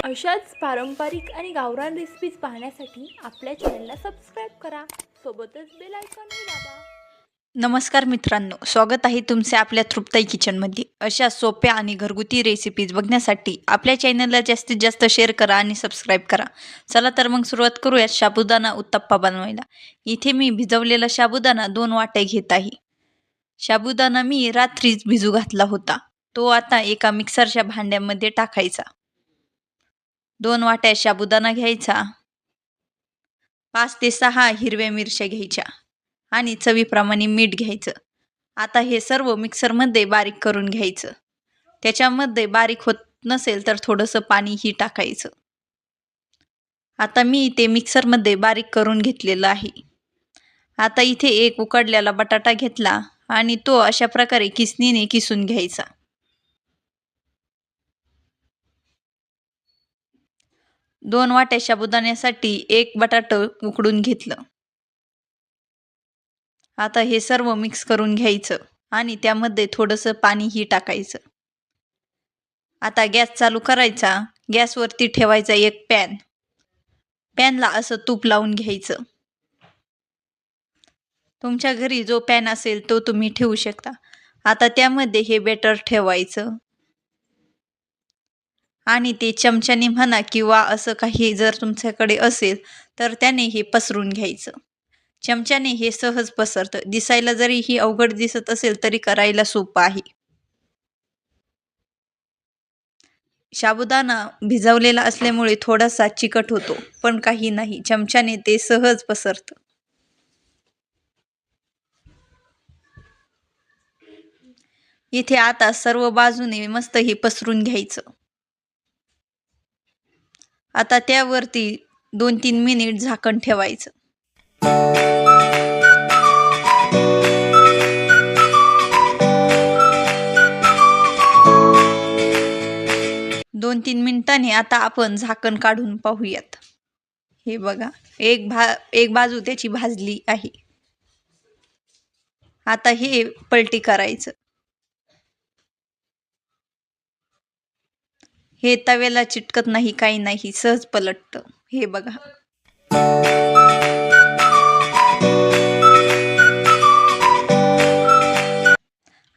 अशाच पारंपरिक आणि गावरान रेसिपीज पाहण्यासाठी आपल्या चॅनलला सबस्क्राईब करा, सोबतच बेल आयकॉनही दाबा. नमस्कार मित्रांनो, स्वागत आहे तुमचे आपल्या तृप्ताई किचनमध्ये. अशा सोप्या आणि घरगुती रेसिपीज बघण्यासाठी आपल्या चॅनलला जास्तीत जास्त शेअर करा आणि सबस्क्राईब करा. चला तर मग सुरुवात करूयात साबुदाणा उत्तप्पा बनवायला. इथे मी भिजवलेला साबुदाणा 2 वाट्या घेत आहे. साबुदाणा मी रात्रीच भिजू घातला होता. तो आता एका मिक्सरच्या भांड्यामध्ये टाकायचा. 2 वाट्या साबुदाणा घ्यायचा. 5 ते 6 हिरव्या मिरच्या घ्यायच्या आणि चवीप्रमाणे मीठ घ्यायचं. आता हे सर्व मिक्सरमध्ये बारीक करून घ्यायचं. त्याच्यामध्ये बारीक होत नसेल तर थोडंसं पाणीही टाकायचं. आता मी ते मिक्सरमध्ये बारीक करून घेतलेलं आहे. आता इथे एक उकडलेला बटाटा घेतला आणि तो अशा प्रकारे किसणीने किसून घ्यायचा. दोन वाट्या साबुदाण्यासाठी 1 बटाटं उकडून घेतलं. आता हे सर्व मिक्स करून घ्यायचं आणि त्यामध्ये थोडंसं पाणीही टाकायचं. आता गॅस चालू करायचा. गॅसवरती ठेवायचा एक पॅन. पॅनला असं तूप लावून घ्यायचं. तुमच्या घरी जो पॅन असेल तो तुम्ही ठेवू शकता. आता त्यामध्ये हे बॅटर ठेवायचं आणि ते चमच्याने म्हणा किंवा असं काही जर तुमच्याकडे असेल तर त्याने हे पसरून घ्यायचं. चमच्याने हे सहज पसरतं. दिसायला जरी ही अवघड दिसत असेल तरी करायला सोपं आहे. साबुदाणा भिजवलेला असल्यामुळे थोडासा चिकट होतो, पण काही नाही, चमच्याने ते सहज पसरतं. इथे आता सर्व बाजूने मस्त हे पसरून घ्यायचं. आता त्यावरती 2-3 मिनिट झाकण ठेवायचं. 2-3 मिनिटांनी आता आपण झाकण काढून पाहूयात. हे बघा, एक बाजू त्याची भाजली आहे. आता हे पलटी करायचं. हे तव्याला चिटकत नाही, काही नाही, सहज पलटतं. हे बघा.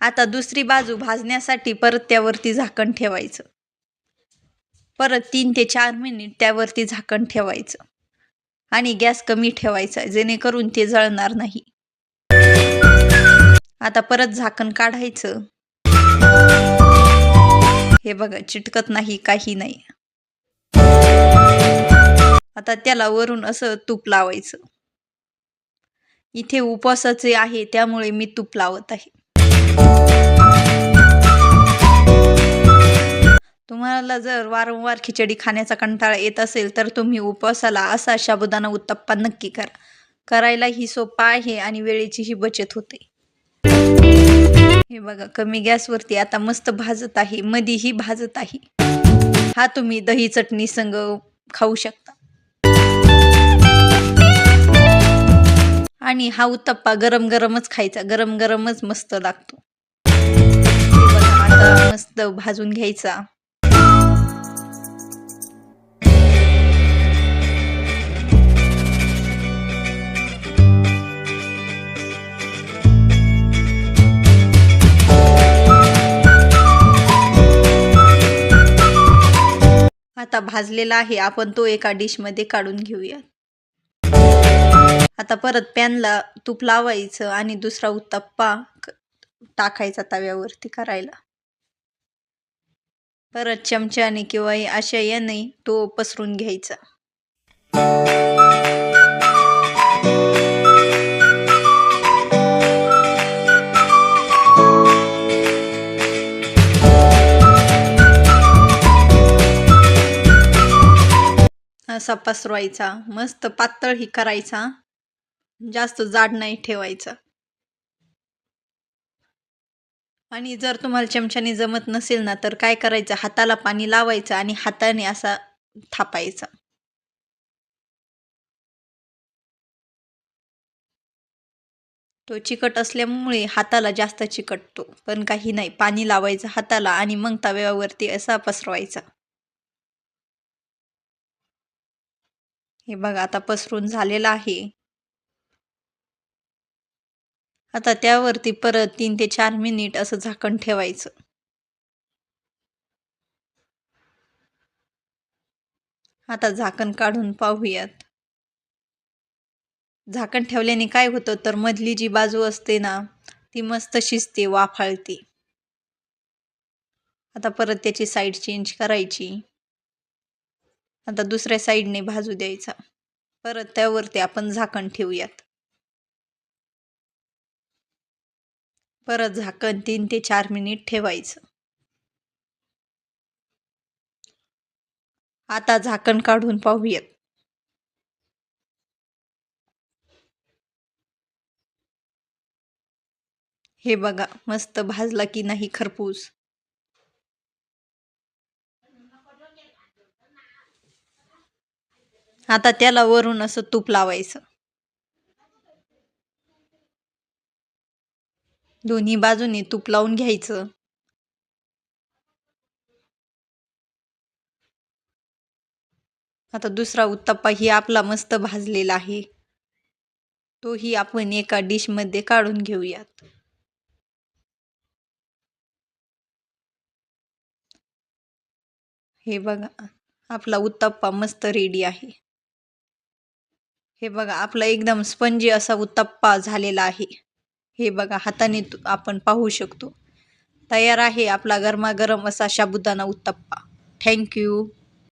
आता दुसरी बाजू भाजण्यासाठी परत त्यावरती झाकण ठेवायचं. परत 3 ते 4 मिनिट त्यावरती झाकण ठेवायचं आणि गॅस कमी ठेवायचा जेणेकरून ते जळणार नाही. आता परत झाकण काढायचं. हे बघा, चिटकत नाही, काही नाही. आता त्याला वरून असं तूप लावायचं. इथे उपवासाचे आहे त्यामुळे मी तूप लावत आहे. तुम्हाला जर वारंवार खिचडी खाण्याचा कंटाळा येत असेल तर तुम्ही उपवासाला असा साबुदाणा उत्तप्पा नक्की करा. करायलाही सोपा आहे आणि वेळेचीही बचत होते. हे बघा, कमी गॅसवरती आता मस्त भाजत आहे, मधीही भाजत आहे. हा तुम्ही दही चटणी संग खाऊ शकता. आणि हा उत्तप्पा गरम गरमच खायचा, गरम गरमच मस्त लागतो. हे बघा, आता मस्त भाजून घ्यायचा. आता भाजलेला आहे, आपण तो एका डिशमध्ये काढून घेऊया. आता परत पॅनला तूप लावायचं आणि दुसरा उत्तप्पा टाकायचा तव्यावरती करायला. परत चमच्याने किंवा अशा याने तो पसरून घ्यायचा. असा पसरवायचा. मस्त पातळही करायचा, जास्त जाड नाही ठेवायचा. आणि जर तुम्हाला चमच्याने जमत नसेल ना तर काय करायचं, हाताला पाणी लावायचं आणि हाताने असा थापायचा. तो चिकट असल्यामुळे हाताला जास्त चिकटतो, पण काही नाही, पाणी लावायचं हाताला आणि मग तव्यावरती असा पसरवायचा. हे बघा आता पसरून झालेलं आहे. आता त्यावरती परत 3 ते 4 मिनिट असं झाकण ठेवायचं. आता झाकण काढून पाहूयात. झाकण ठेवल्याने काय होतं तर मधली जी बाजू असते ना ती मस्त शिजते, वाफाळते. आता परत त्याची साईड चेंज करायची. आता दुसऱ्या साईडने भाजू द्यायचा. परत त्यावरती आपण झाकण ठेवूयात. परत झाकण 3 ते 4 मिनिट ठेवायचं. आता झाकण काढून पाहूयात. हे बघा मस्त भाजला की नाही खरपूस. आता त्याला वरून असं तूप लावायचं. दोन्ही बाजूनी तूप लावून घ्यायचं. आता दुसरा उत्तप्पा ही आपला मस्त भाजलेला आहे. तोही आपण एका डिश मध्ये काढून घेऊयात. हे बघा आपला उत्तप्पा मस्त रेडी आहे. हे बघा आपला एकदम स्पंजी असा उत्तप्पा झालेला आहे. हे बघा हाताने आपण पाहू शकतो. तयार आहे आपला गरमागरम असा साबुदाणा उत्तप्पा. थँक्यू.